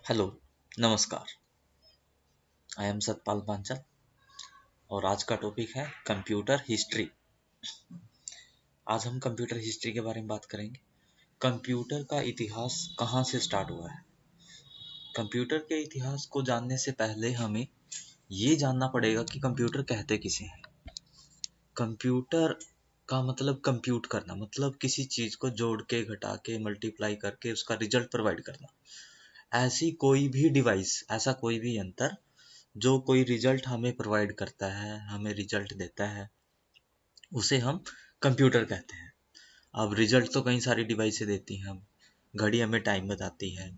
Hello, नमस्कार। I am Satpal Panchal और आज का टॉपिक है कंप्यूटर हिस्ट्री। आज हम कंप्यूटर हिस्ट्री के बारे में बात करेंगे। कंप्यूटर का इतिहास कहाँ से स्टार्ट हुआ है। कंप्यूटर के इतिहास को जानने से पहले हमें ये जानना पड़ेगा कि कंप्यूटर कहते किसे हैं। कंप्यूटर का मतलब कंप्यूट करना, मतलब किसी चीज को जोड़ के, घटा के, मल्टीप्लाई करके उसका रिजल्ट प्रोवाइड करना। ऐसी कोई भी डिवाइस, ऐसा कोई भी यंत्र जो कोई रिजल्ट हमें प्रोवाइड करता है, हमें रिजल्ट देता है, उसे हम कंप्यूटर कहते हैं। अब रिजल्ट तो कई सारी डिवाइसें देती हैं। हम घड़ी हमें टाइम बताती है,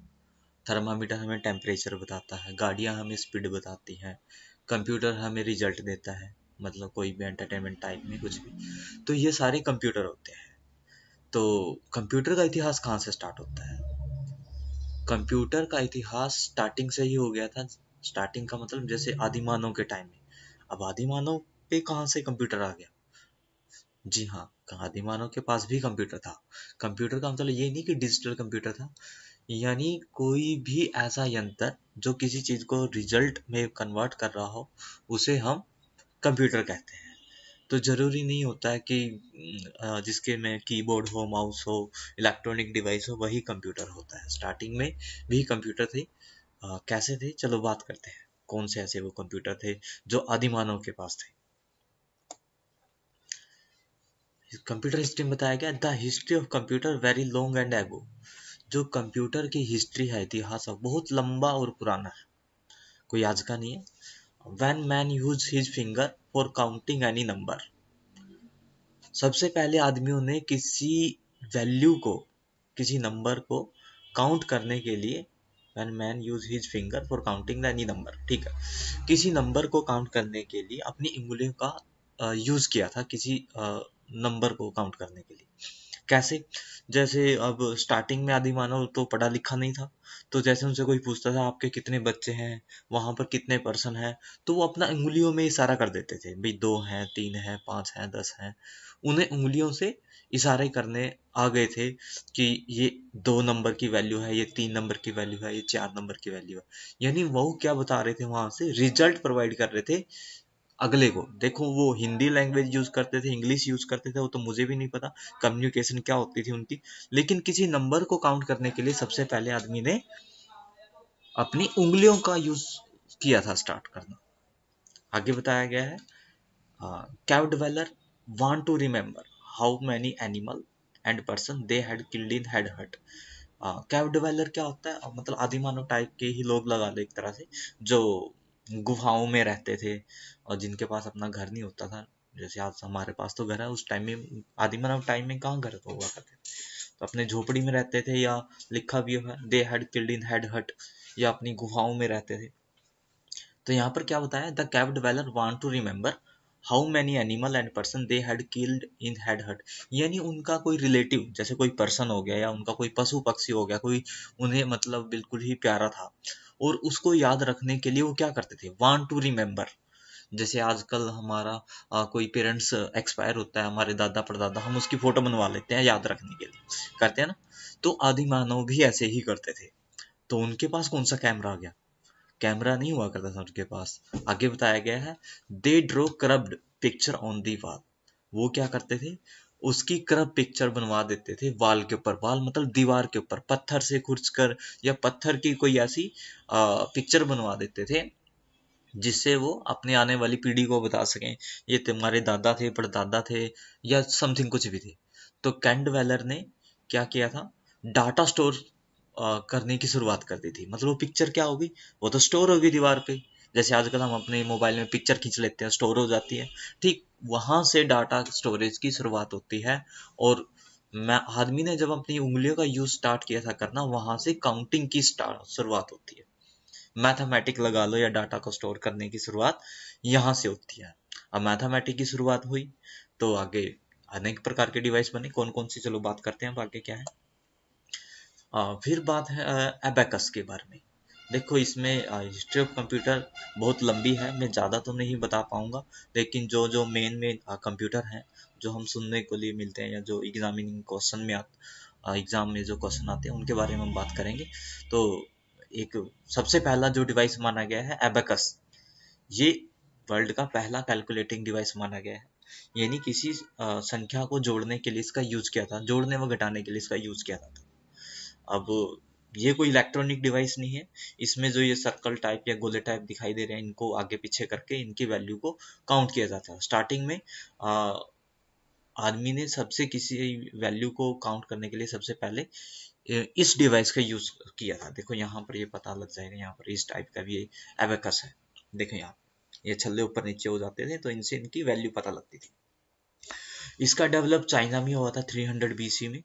थर्मामीटर हमें टेम्परेचर बताता है, गाड़ियाँ हमें स्पीड बताती हैं, कंप्यूटर हमें रिजल्ट देता है, मतलब कोई भी एंटरटेनमेंट टाइप में कुछ भी। तो ये सारे कंप्यूटर होते हैं। तो कंप्यूटर का इतिहास कहाँ से स्टार्ट होता है। कंप्यूटर का इतिहास स्टार्टिंग से ही हो गया था। स्टार्टिंग का मतलब जैसे आदिमानव के टाइम में। अब आदिमानव पे कहाँ से कंप्यूटर आ गया। जी हाँ, आदिमानव के पास भी कंप्यूटर था। कंप्यूटर का मतलब ये नहीं कि डिजिटल कंप्यूटर था, यानी कोई भी ऐसा यंत्र जो किसी चीज को रिजल्ट में कन्वर्ट कर रहा हो, उसे हम कंप्यूटर कहते हैं। तो जरूरी नहीं होता है कि जिसके में कीबोर्ड हो, माउस हो, इलेक्ट्रॉनिक डिवाइस हो, वही कंप्यूटर होता है। स्टार्टिंग में भी कंप्यूटर थे। कैसे थे, चलो बात करते हैं। कौन से ऐसे वो कंप्यूटर थे जो आदिमानव के पास थे। कंप्यूटर हिस्ट्री में बताया गया, the history of computer very long and एगो। जो कंप्यूटर की हिस्ट्री है, इतिहास है, बहुत लंबा और पुराना है, कोई आज का नहीं है। When man use his finger for counting any number. सबसे पहले आदमियों ने किसी वैल्यू को, किसी नंबर को काउंट करने के लिए, when man use his finger for counting any number, ठीक है, किसी नंबर को काउंट करने के लिए अपनी उंगलियों का यूज किया था, किसी नंबर को काउंट करने के लिए। कैसे, जैसे अब स्टार्टिंग में आदि मानव तो पढ़ा लिखा नहीं था, तो जैसे उनसे कोई पूछता था आपके कितने बच्चे हैं, वहां पर कितने पर्सन हैं, तो वो अपना उंगलियों में इशारा कर देते थे, भाई 2 हैं, 3 हैं, 5 हैं, 10 हैं। उन्हें उंगलियों से इशारे करने आ गए थे कि ये 2 नंबर की वैल्यू है, ये 3 नंबर की वैल्यू है, ये 4 नंबर की वैल्यू है। यानी वो क्या बता रहे थे, वहां से रिजल्ट प्रोवाइड कर रहे थे अगले को। देखो, वो हिंदी लैंग्वेज यूज करते थे, इंग्लिश यूज करते थे, वो तो मुझे भी नहीं पता कम्युनिकेशन क्या होती थी उनकी। लेकिन किसी नंबर को काउंट करने के लिए सबसे पहले आदमी ने अपनी उंगलियों का यूज किया था, स्टार्ट करना। आगे बताया गया है, cave dweller want to remember how many animal and person they had killed in had hut. Cave डिवेलर क्या होता है, मतलब आदिमानव टाइप के ही लोग लगा लो एक तरह से, जो गुफाओं में रहते थे और जिनके पास अपना घर नहीं होता था। जैसे आज हमारे पास तो घर है, उस टाइम में आदिमानव टाइम में कहाँ घर तो हुआ करते थे, तो अपने झोपड़ी में रहते थे, या लिखा भी है दे हैड किल्ड इन हैड हट, या अपनी गुफाओं में रहते थे। तो यहाँ पर क्या बताया, the cave dweller want to remember how many animal and person they had killed in had hut. यानी उनका कोई रिलेटिव, जैसे कोई पर्सन हो गया या उनका कोई पशु पक्षी हो गया, कोई उन्हें मतलब बिल्कुल ही प्यारा था, और उसको याद रखने के लिए वो क्या करते थे, वांट टू रिमेम्बर। जैसे आजकल हमारा कोई पेरेंट्स एक्सपायर होता है, हमारे दादा परदादा, हम उसकी फोटो बनवा लेते हैं याद रखने के लिए, करते हैं ना। तो आदि मानव भी ऐसे ही करते थे। तो उनके पास कौन सा कैमरा आ गया, कैमरा नहीं हुआ करता था उनके पास। आगे बताया गया है, they draw carved picture on the wall. वो क्या करते थे, उसकी करप्ट पिक्चर बनवा देते थे वॉल के ऊपर। वॉल मतलब दीवार के ऊपर, पत्थर से खुरच कर या पत्थर की कोई ऐसी पिक्चर बनवा देते थे, जिससे वो अपने आने वाली पीढ़ी को बता सकें ये तुम्हारे दादा थे, परदादा थे, या समथिंग कुछ भी थे। तो कैंडवेलर ने क्या किया था, डाटा स्टोर करने की शुरुआत कर दी थी। मतलब वो पिक्चर क्या होगी, वो तो स्टोर होगी दीवार पे। जैसे आजकल हम अपने मोबाइल में पिक्चर खींच लेते हैं, स्टोर हो जाती है, ठीक वहां से डाटा स्टोरेज की शुरुआत होती है। और मैं आदमी ने जब अपनी उंगलियों का यूज स्टार्ट किया था करना, वहां से काउंटिंग की शुरुआत होती है। मैथमेटिक लगा लो, या डाटा को स्टोर करने की शुरुआत यहाँ से होती है। अब मैथमेटिक की शुरुआत हुई तो आगे अनेक प्रकार के डिवाइस बने, कौन कौन सी चलो बात करते हैं, अब आगे क्या है। फिर बात है एबेकस के बारे में। देखो, इसमें हिस्ट्री ऑफ कंप्यूटर बहुत लंबी है, मैं ज़्यादा तो नहीं बता पाऊंगा, लेकिन जो जो मेन मेन कंप्यूटर हैं, जो हम सुनने को लिए मिलते हैं, या जो एग्जामिनिंग क्वेश्चन में एग्जाम में जो क्वेश्चन आते हैं, उनके बारे में हम बात करेंगे। तो एक सबसे पहला जो डिवाइस माना गया है एबेकस, ये वर्ल्ड का पहला कैलकुलेटिंग डिवाइस माना गया है। यानी किसी संख्या को जोड़ने के लिए इसका यूज किया था, जोड़ने व घटाने के लिए इसका यूज किया था। अब ये कोई इलेक्ट्रॉनिक डिवाइस नहीं है। इसमें जो ये सर्कल टाइप या गोले टाइप दिखाई दे रहे हैं, इनको आगे पीछे करके इनकी वैल्यू को काउंट किया जाता है। स्टार्टिंग में आदमी ने सबसे किसी वैल्यू को काउंट करने के लिए सबसे पहले इस डिवाइस का यूज किया था। देखो यहाँ पर ये पता लग जाएगा, यहाँ पर इस टाइप का भी एबेकस है। देखो यहाँ ये छल्ले ऊपर नीचे हो जाते थे, तो इनसे इनकी वैल्यू पता लगती थी। इसका डेवलप चाइना में हुआ था 300 BC में,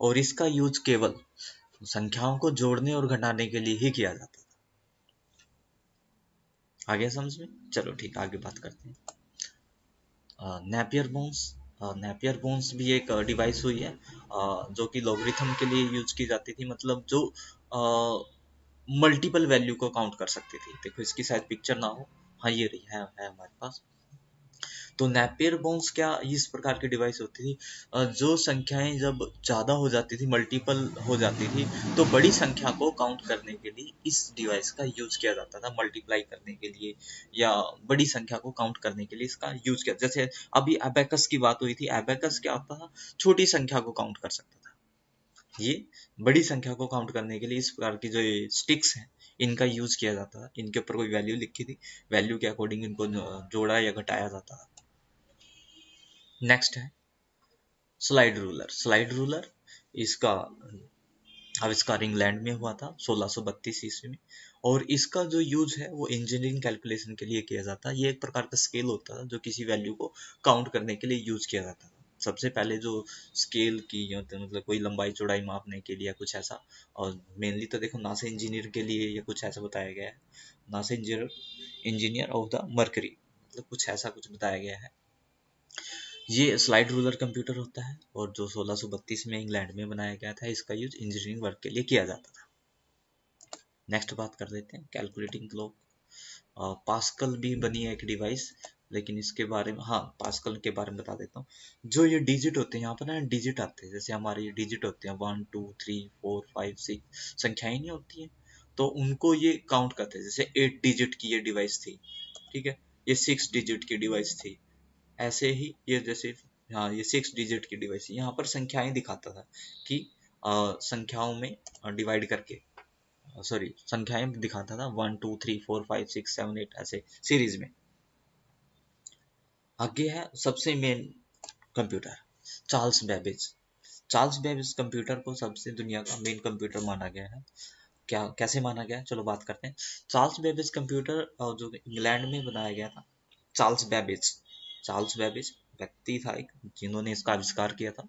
और इसका यूज केवल संख्याओं को जोड़ने और घटाने के लिए ही किया जाता था। आ गया समझ में? चलो ठीक, आगे बात करते हैं। Napier bones. नेपियर बोन्स भी एक डिवाइस हुई है जो कि लॉगरिथम के लिए यूज की जाती थी, मतलब जो मल्टीपल वैल्यू को काउंट कर सकती थी। देखो इसकी शायद पिक्चर ना हो, हाँ ये रही है हमारे पास। तो नेपियर बोन्स क्या इस प्रकार की डिवाइस होती थी जो संख्याएं जब ज़्यादा हो जाती थी, मल्टीपल हो जाती थी, तो बड़ी संख्या को काउंट करने के लिए इस डिवाइस का यूज किया जाता था, मल्टीप्लाई करने के लिए या बड़ी संख्या को काउंट करने के लिए इसका यूज किया। जैसे अभी एबेकस की बात हुई थी, एबेकस क्या होता था, छोटी संख्या को काउंट कर सकता था। ये बड़ी संख्या को काउंट करने के लिए इस प्रकार की जो स्टिक्स हैं, इनका यूज किया जाता था। इनके ऊपर कोई वैल्यू लिखी थी, वैल्यू के अकॉर्डिंग इनको जोड़ा या घटाया जाता था। नेक्स्ट है स्लाइड रूलर। स्लाइड रूलर इसका आविष्कार इंग्लैंड में हुआ था 1632 ईस्वी में, और इसका जो यूज है वो इंजीनियरिंग कैलकुलेशन के लिए किया जाता है। ये एक प्रकार का स्केल होता है जो किसी वैल्यू को काउंट करने के लिए यूज किया जाता था। सबसे पहले जो स्केल की मतलब कोई लंबाई चौड़ाई मापने के लिए कुछ ऐसा, और मेनली तो देखो नासा इंजीनियर के लिए या कुछ ऐसा बताया गया है, NASA engineer of the mercury, मतलब कुछ ऐसा कुछ बताया गया है। ये स्लाइड रूलर कंप्यूटर होता है और जो 1632 में इंग्लैंड में बनाया गया था। इसका यूज इंजीनियरिंग वर्क के लिए किया जाता था। नेक्स्ट बात कर लेते हैं कैलकुलेटिंग क्लॉक। पास्कल भी बनी है एक डिवाइस, लेकिन इसके बारे में, हाँ पास्कल के बारे में बता देता हूँ। जो ये डिजिट होते हैं, यहाँ पर ना डिजिट आते हैं, जैसे हमारे ये डिजिट होते हैं 1 2 3 4 5 6 संख्याएं नहीं होती हैं, तो उनको ये काउंट करते हैं। जैसे 8 डिजिट की ये डिवाइस थी, ठीक है, ये 6 डिजिट की डिवाइस थी, ऐसे ही ये जैसे, हाँ ये 6 डिजिट की डिवाइस, यहाँ पर संख्याएं दिखाता था कि संख्याओं में डिवाइड करके, सॉरी संख्याएं दिखाता था 1 2 3 4 5 6 7 8 ऐसे सीरीज में। आगे है सबसे main computer, Charles Babbage. Charles Babbage computer को सबसे दुनिया का मेन कंप्यूटर माना गया है। क्या कैसे माना गया है, चलो बात करते हैं। चार्ल्स बेबेज कंप्यूटर जो इंग्लैंड में बनाया गया था। चार्ल्स बेबेज, चार्ल्स बेबेज व्यक्ति था एक जिन्होंने इसका आविष्कार किया था,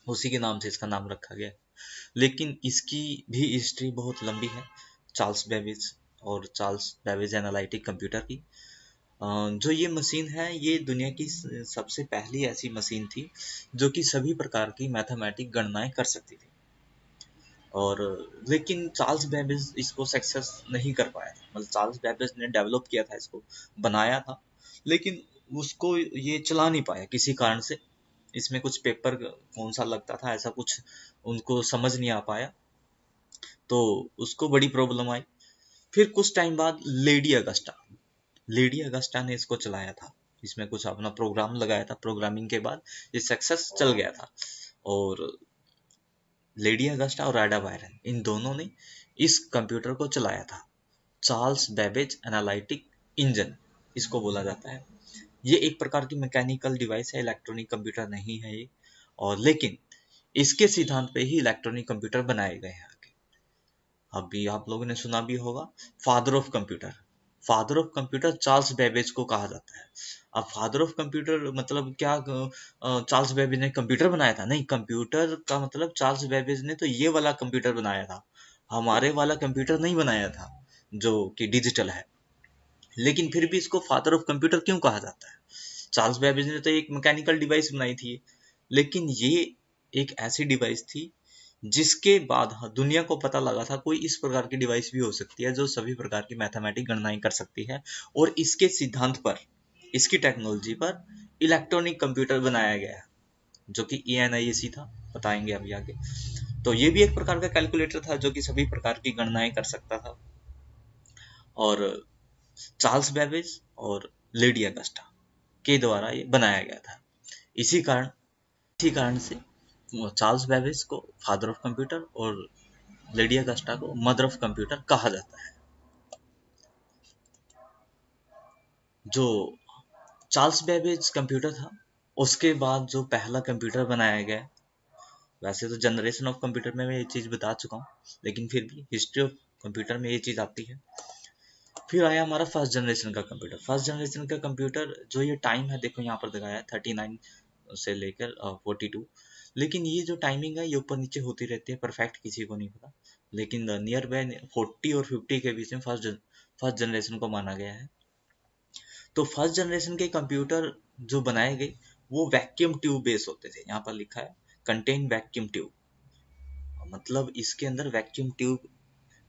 उसी के नाम से इसका नाम रखा गया। लेकिन इसकी भी हिस्ट्री बहुत लंबी है, चार्ल्स बेबेज और चार्ल्स बेबेज एनालिटिक कंप्यूटर की। जो ये मशीन है, ये दुनिया की सबसे पहली ऐसी मशीन थी जो कि सभी प्रकार की मैथमेटिक गणनाएं कर सकती थी। और लेकिन चार्ल्स बेबेज इसको सक्सेस नहीं कर पाया था। मतलब चार्ल्स बेबेज ने डेवलप किया था, इसको बनाया था, लेकिन उसको ये चला नहीं पाया किसी कारण से। इसमें कुछ पेपर कौन सा लगता था, ऐसा कुछ उनको समझ नहीं आ पाया, तो उसको बड़ी प्रॉब्लम आई। फिर कुछ टाइम बाद लेडी अगस्टा ने इसको चलाया था। इसमें कुछ अपना प्रोग्राम लगाया था, प्रोग्रामिंग के बाद ये सक्सेस चल गया था। और लेडी अगस्टा और एडा बायरन, इन दोनों ने इस कंप्यूटर को चलाया था। चार्ल्स बेबेज एनालिटिक इंजन इसको बोला जाता है। ये एक प्रकार की मैकेनिकल डिवाइस है, इलेक्ट्रॉनिक कंप्यूटर नहीं है ये। और लेकिन इसके सिद्धांत पे ही इलेक्ट्रॉनिक कंप्यूटर बनाए गए हैं आगे। अभी आप लोगों ने सुना भी होगा father of computer. Father of computer Charles Babbage को कहा जाता है। अब फादर ऑफ कंप्यूटर मतलब क्या, चार्ल्स बेबेज ने कंप्यूटर बनाया था? नहीं, कंप्यूटर का मतलब चार्ल्स बेबेज ने तो ये वाला कंप्यूटर बनाया था, हमारे वाला कंप्यूटर नहीं बनाया था जो कि डिजिटल है। लेकिन फिर भी इसको फादर ऑफ कंप्यूटर क्यों कहा जाता है? चार्ल्स बेबेज ने तो एक मैकेनिकल डिवाइस बनाई थी, लेकिन ये एक ऐसी डिवाइस थी जिसके बाद दुनिया को पता लगा था कोई इस प्रकार की डिवाइस भी हो सकती है जो सभी प्रकार की मैथमेटिक गणनाएं कर सकती है। और इसके सिद्धांत पर, इसकी टेक्नोलॉजी पर इलेक्ट्रॉनिक कंप्यूटर बनाया गया है। जो कि ENIAC था, बताएंगे अभी आगे। तो ये भी एक प्रकार का कैलकुलेटर था जो कि सभी प्रकार की गणनाएं कर सकता था। और चार्ल्स बेबेज और लेडी अगस्टा के द्वारा ये बनाया गया था। इसी कारण से चार्ल्स बेबेज को फादर ऑफ कंप्यूटर और लेडी अगस्टा को मदर ऑफ कंप्यूटर कहा जाता है। जो चार्ल्स बेबेज कंप्यूटर था, उसके बाद जो पहला कंप्यूटर बनाया गया, वैसे तो जनरेशन ऑफ कंप्यूटर में मैं ये चीज़ बता चुका हूँ, लेकिन फिर भी हिस्ट्री ऑफ कंप्यूटर में ये चीज़ आती है। फिर आया हमारा फर्स्ट जनरेशन का कंप्यूटर। फर्स्ट जनरेशन का कंप्यूटर जो ये टाइम है, देखो यहाँ पर दिखाया है 39 से लेकर 42। लेकिन ये जो टाइमिंग है ये ऊपर नीचे होती रहती है, परफेक्ट किसी को नहीं पता। लेकिन नियर बाय 40 और 50 के बीच में फर्स्ट जनरेशन को माना गया है। तो फर्स्ट जनरेशन के कंप्यूटर जो बनाए गए वो वैक्यूम ट्यूब बेस होते थे। यहाँ पर लिखा है कंटेन वैक्यूम ट्यूब, मतलब इसके अंदर वैक्यूम ट्यूब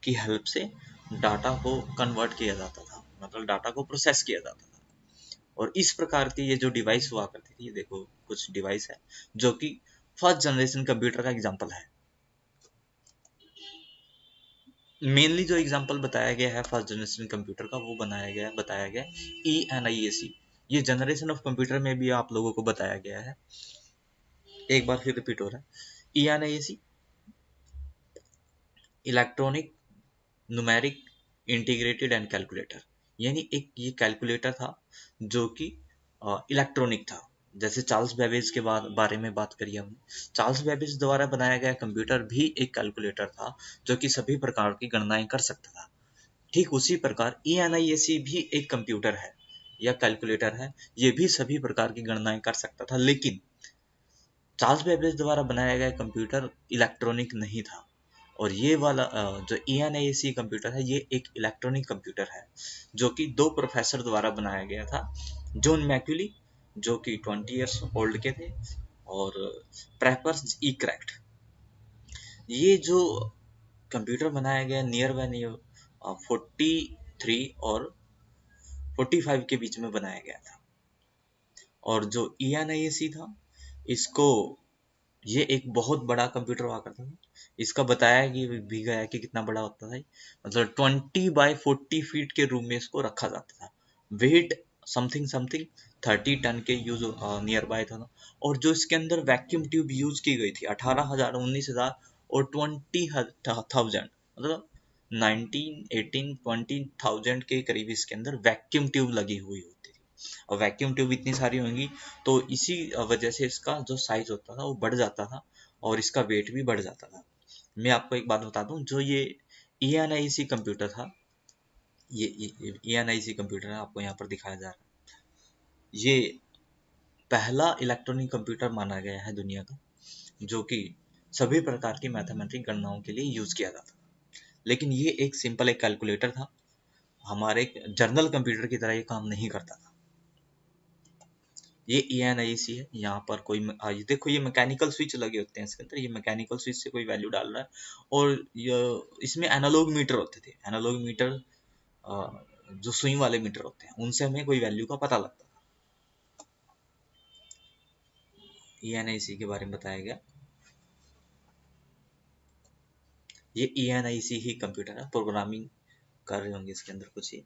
की हेल्प से डाटा को कन्वर्ट किया जाता था, मतलब डाटा को प्रोसेस किया जाता था। और इस प्रकार की ये जो डिवाइस हुआ करती थी, ये देखो कुछ डिवाइस है जो कि फर्स्ट जनरेशन कंप्यूटर का एग्जांपल है। मेनली जो एग्जांपल बताया गया है फर्स्ट जनरेशन कंप्यूटर का, वो बताया गया ENIAC। ये जनरेशन ऑफ कंप्यूटर में भी आप लोगों को बताया गया है, एक बार फिर रिपीट हो रहा है। ENIAC electronic numeric integrated and calculator, यानी एक ये कैलकुलेटर था जो कि इलेक्ट्रॉनिक था। जैसे चार्ल्स बेबेज के बारे में बात करी हमने, चार्ल्स बेबेज द्वारा बनाया गया कंप्यूटर भी एक कैलकुलेटर था जो कि सभी प्रकार की गणनाएं कर सकता था। ठीक उसी प्रकार ENIAC भी एक कंप्यूटर है या कैलकुलेटर है, ये भी सभी प्रकार की गणनाएं कर सकता था। लेकिन चार्ल्स बेबेज द्वारा बनाया गया कंप्यूटर इलेक्ट्रॉनिक नहीं था। और ये वाला जो ENIAC कंप्यूटर है, ये एक इलेक्ट्रॉनिक कंप्यूटर है जो कि दो प्रोफेसर द्वारा बनाया गया था। जॉन मैक्यूली जो कि 20 ईयर्स ओल्ड के थे, और प्रेपर्स ई क्रैक्ट। ये जो कंप्यूटर बनाया गया नियर बाय नियर 43 और 45 के बीच में बनाया गया था। और जो ENIAC था, इसको ये एक बहुत बड़ा कंप्यूटर हुआ करता था। इसका बताया कि भी गया कि कितना बड़ा होता था, मतलब 20 बाय 40 फीट के रूम में इसको रखा जाता था। वेट समथिंग समथिंग 30 टन के यूज नियर बाय था। और जो इसके अंदर वैक्यूम ट्यूब यूज की गई थी 18,000, 19,000 और 20,000, मतलब 19, 18, 20,000 के करीब इसके अंदर वैक्यूम ट्यूब लगी हुई होती थी। और वैक्यूम ट्यूब इतनी सारी होंगी तो इसी वजह से इसका जो साइज होता था वो बढ़ जाता था और इसका वेट भी बढ़ जाता था। मैं आपको एक बात बता दूं, जो ये ENIAC कंप्यूटर था, ये ENIAC कंप्यूटर है, आपको यहाँ पर दिखाया जा रहा है। ये पहला इलेक्ट्रॉनिक कंप्यूटर माना गया है दुनिया का जो कि सभी प्रकार की मैथमेटिक गणनाओं के लिए यूज किया जाता था। लेकिन ये एक सिंपल एक कैलकुलेटर था, हमारे जर्नल कंप्यूटर की तरह ये काम नहीं करता था। ये ENIAC है। यहाँ पर कोई ये देखो, ये मैकेनिकल स्विच लगे होते हैं इसके अंदर, ये मैकेनिकल स्विच से कोई वैल्यू डाल रहा है। और ये इसमें एनालॉग मीटर होते थे। एनालॉग मीटर जो सुई वाले मीटर होते हैं, उनसे हमें कोई वैल्यू का पता लगता था। ENIAC के बारे में बताया गया। ये ENIAC ही कंप्यूटर है, प्रोग्रामिंग कर रहे होंगे इसके अंदर कुछ ही।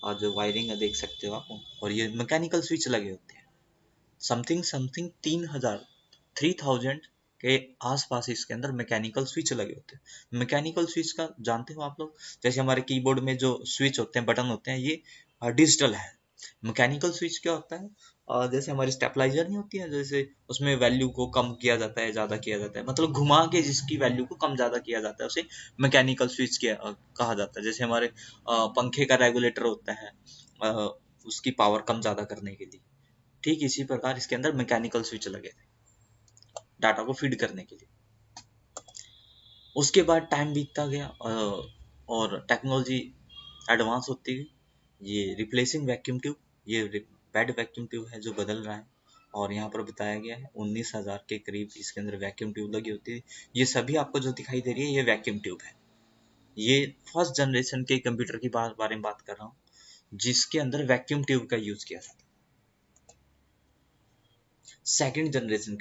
और जो वायरिंग है देख सकते हो आप, और ये मैकेनिकल स्विच लगे होते हैं। समथिंग समथिंग 3,000, 3,000 के आसपास इसके अंदर मैकेनिकल स्विच लगे होते हैं। मैकेनिकल स्विच का जानते हो आप लोग, जैसे हमारे कीबोर्ड में जो स्विच होते हैं, बटन होते हैं, ये डिजिटल है। मैकेनिकल स्विच क्या होता है, जैसे हमारी स्टेपलाइजर नहीं होती है, जैसे उसमें वैल्यू को कम किया जाता है, ज्यादा किया जाता है, मतलब घुमा के जिसकी वैल्यू को कम ज्यादा किया जाता है उसे मैकेनिकल स्विच कहा जाता है। जैसे हमारे पंखे का रेगुलेटर होता है, अ, उसकी पावर कम ज्यादा करने के लिए। ठीक इसी प्रकार इसके अंदर मैकेनिकल स्विच लगे थे डाटा को फीड करने के लिए। उसके बाद टाइम बीतता गया और टेक्नोलॉजी एडवांस होती गई। ये रिप्लेसिंग वैक्यूम ट्यूब, ये बेड वैक्यूम ट्यूब है जो बदल रहा है। और यहाँ पर बताया गया है 19,000 के करीब इसके अंदर वैक्यूम ट्यूब लगी होती है। ये सभी आपको जो दिखाई दे रही है ये वैक्यूम ट्यूब है। ये फर्स्ट जनरेशन के कंप्यूटर की बारे में बात कर रहा हूँ जिसके अंदर वैक्यूम ट्यूब का यूज किया था। सेकंड जनरेशन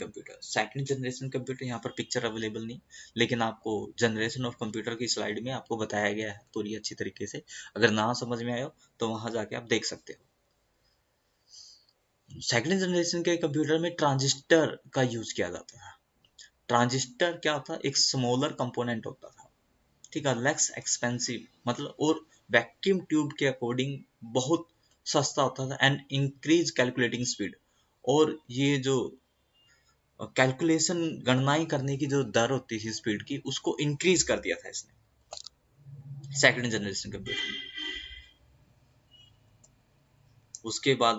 कंप्यूटर यहाँ पर पिक्चर अवेलेबल नहीं, लेकिन आपको जनरेशन ऑफ कंप्यूटर की स्लाइड में आपको बताया गया है पूरी अच्छी तरीके से। अगर ना समझ में आयो तो वहां जाके आप देख सकते हो। सेकंड जनरेशन के कंप्यूटर में ट्रांजिस्टर का यूज किया जाता था। ट्रांजिस्टर क्या होता, एक स्मॉलर कंपोनेंट होता था, ठीक है, लेस एक्सपेंसिव, मतलब, और वैक्यूम ट्यूब के अकॉर्डिंग बहुत सस्ता होता था, एंड इंक्रीज कैलकुलेटिंग स्पीड। और ये जो कैलकुलेशन गणनाएं करने की जो दर होती थी स्पीड की, उसको इंक्रीज कर दिया था इसने सेकंड जनरेशन कंप्यूटर में। उसके बाद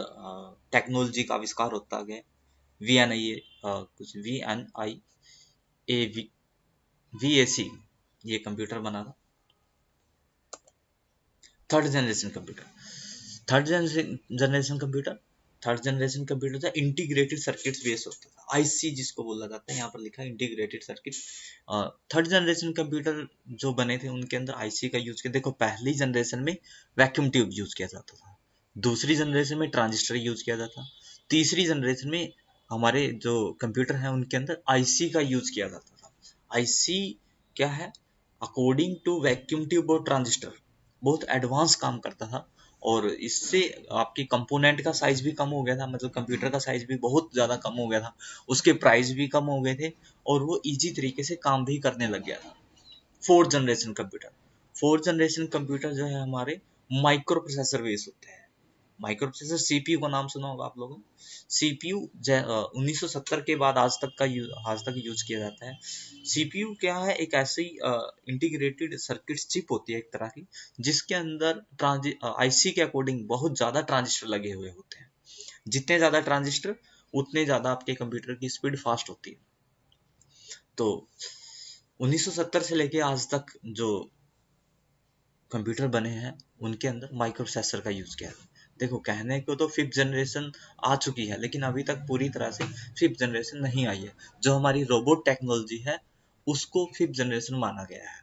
टेक्नोलॉजी का आविष्कार होता गया। वी एन आई ए कुछ V N I A V A C, ये कंप्यूटर बना था। Third generation computer third generation computer third generation computer था इंटीग्रेटेड सर्किट्स बेस्ड होता था, आईसी जिसको बोला जाता है, यहाँ पर लिखा है integrated circuit. Third generation computer जो बने थे उनके अंदर आईसी का यूज किया। देखो, पहली जनरेशन में वैक्यूम ट्यूब यूज किया जाता था, दूसरी जनरेशन में ट्रांजिस्टर यूज किया जाता, तीसरी जनरेशन में हमारे जो कंप्यूटर है उनके अंदर आईसी का यूज किया जाता था। आईसी क्या है, अकॉर्डिंग टू वैक्यूम ट्यूब और ट्रांजिस्टर बहुत एडवांस काम करता था, और इससे आपकी कंपोनेंट का साइज भी कम हो गया था, मतलब कंप्यूटर का साइज भी बहुत ज़्यादा कम हो गया था, उसके प्राइस भी कम हो गए थे, और वो इजी तरीके से काम भी करने लग गया था। फोर्थ जनरेशन कंप्यूटर जो है हमारे माइक्रो प्रोसेसर बेस होते हैं। माइक्रो प्रोसेसर सीपीयू का नाम सुना होगा आप लोगों ने। सीपीयू 1970 के बाद आज तक यूज किया जाता है। सीपीयू क्या है, एक ऐसी इंटीग्रेटेड सर्किट चिप होती है एक तरह की, जिसके अंदर आईसी के अकॉर्डिंग बहुत ज्यादा ट्रांजिस्टर लगे हुए होते हैं। जितने ज्यादा ट्रांजिस्टर उतने ज्यादा आपके कंप्यूटर की स्पीड फास्ट होती है। तो 1970 से लेके आज तक जो कंप्यूटर बने हैं उनके अंदर माइक्रो प्रोसेसर का यूज किया है। देखो, कहने को तो फिफ्थ जनरेशन आ चुकी है, लेकिन अभी तक पूरी तरह से फिफ्थ जनरेशन नहीं आई है। जो हमारी रोबोट टेक्नोलॉजी है उसको फिफ्थ जनरेशन माना गया है।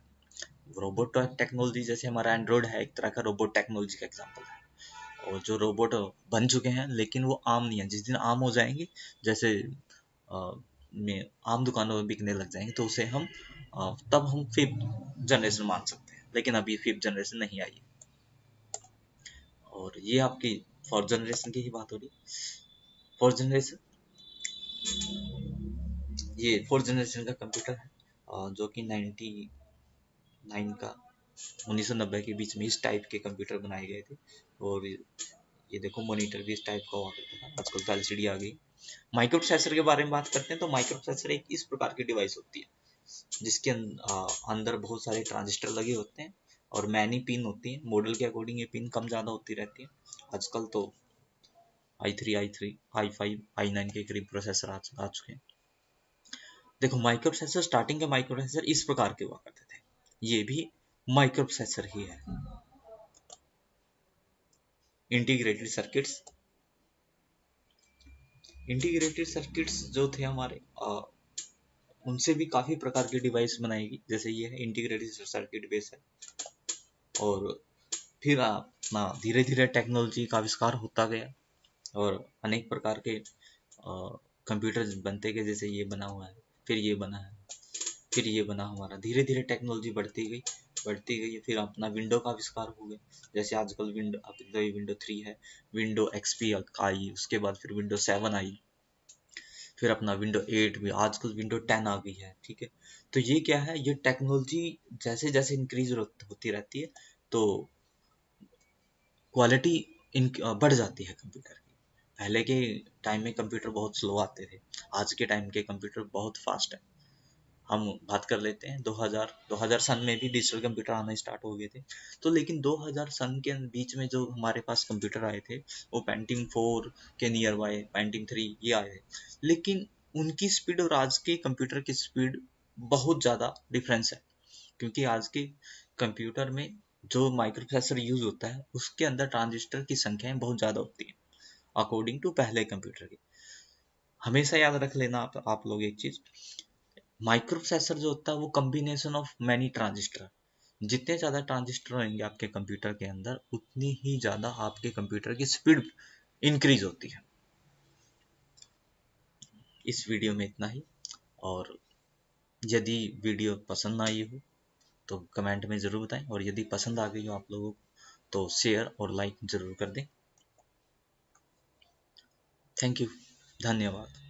रोबोट टेक्नोलॉजी जैसे हमारा एंड्रॉइड है, एक तरह का रोबोट टेक्नोलॉजी का एग्जाम्पल है। और जो रोबोट बन चुके हैं लेकिन वो आम नहीं है, जिस दिन आम हो जाएंगे, जैसे में आम दुकानों में बिकने लग जाएंगे, तो उसे हम तब हम फिफ्थ जनरेशन मान सकते हैं, लेकिन अभी फिफ्थ जनरेशन नहीं आई। और ये आपकी फोर्थ जनरेशन की ही बात हो रही। फोर्थ जनरेशन, ये फोर्थ जनरेशन का कंप्यूटर है, जो कि 99 का 1990 के बीच में इस टाइप के कंप्यूटर बनाए गए थे। और ये देखो, मॉनिटर भी इस टाइप का हुआ करता था, आजकल तो एलसीडी आ गई। माइक्रो प्रोसेसर के बारे में बात करते हैं, तो माइक्रो प्रोसेसर एक इस प्रकार की डिवाइस होती है जिसके अंदर बहुत सारे ट्रांजिस्टर लगे होते हैं, और मैनी पिन होती है। मॉडल के अकॉर्डिंग ये पिन कम ज़्यादा होती रहती है। आजकल तो i3, i5, i9 के करीब प्रोसेसर आ चुके हैं। देखो, माइक्रो प्रोसेसर, स्टार्टिंग के माइक्रो प्रोसेसर इस प्रकार के हुआ करते थे। ये भी माइक्रो प्रोसेसर ही है। इंटीग्रेटेड सर्किट्स इंटीग्रेटेड सर्किट्स जो थे हमारे, उनसे भी काफ़ी प्रकार की डिवाइस बनाएगी। जैसे ये है इंटीग्रेटेड सर्किट बेस है। और फिर अपना धीरे धीरे टेक्नोलॉजी का आविष्कार होता गया, और अनेक प्रकार के कंप्यूटर बनते गए। जैसे ये बना हुआ है, फिर ये बना है, फिर ये बना हमारा। धीरे धीरे टेक्नोलॉजी बढ़ती गई। फिर अपना विंडो का आविष्कार हो गया। जैसे आजकल विंडो 3 है, विंडो एक्सपी आई, उसके बाद फिर विंडो 7 आई, फिर अपना विंडो 8 भी, आजकल विंडो 10 आ गई है, ठीक है। तो ये क्या है, ये टेक्नोलॉजी जैसे जैसे इंक्रीज होती रहती है, तो क्वालिटी बढ़ जाती है कंप्यूटर की। पहले के टाइम में कंप्यूटर बहुत स्लो आते थे, आज के टाइम के कंप्यूटर बहुत फास्ट है। हम बात कर लेते हैं 2000 सन में भी डिजिटल कंप्यूटर आना स्टार्ट हो गए थे। तो लेकिन 2000 सन के बीच में जो हमारे पास कंप्यूटर आए थे, वो पेंटियम 4 के नियर बाय, पेंटियम 3 ये आए थे। लेकिन उनकी स्पीड और आज के कंप्यूटर की स्पीड बहुत ज़्यादा डिफरेंस है, क्योंकि आज के कंप्यूटर में जो माइक्रो प्रोसेसर यूज होता है उसके अंदर ट्रांजिस्टर की संख्याएं बहुत ज़्यादा होती है अकॉर्डिंग टू पहले कंप्यूटर की। हमेशा याद रख लेना आप लोग एक चीज, माइक्रो प्रोसेसर जो होता है वो कम्बिनेशन ऑफ मैनी ट्रांजिस्टर। जितने ज़्यादा ट्रांजिस्टर होंगे आपके कंप्यूटर के अंदर, उतनी ही ज़्यादा आपके कंप्यूटर की स्पीड इंक्रीज होती है। इस वीडियो में इतना ही। और यदि वीडियो पसंद आई हो तो कमेंट में ज़रूर बताएं, और यदि पसंद आ गई हो आप लोगों को तो शेयर और लाइक ज़रूर कर दें। थैंक यू, धन्यवाद।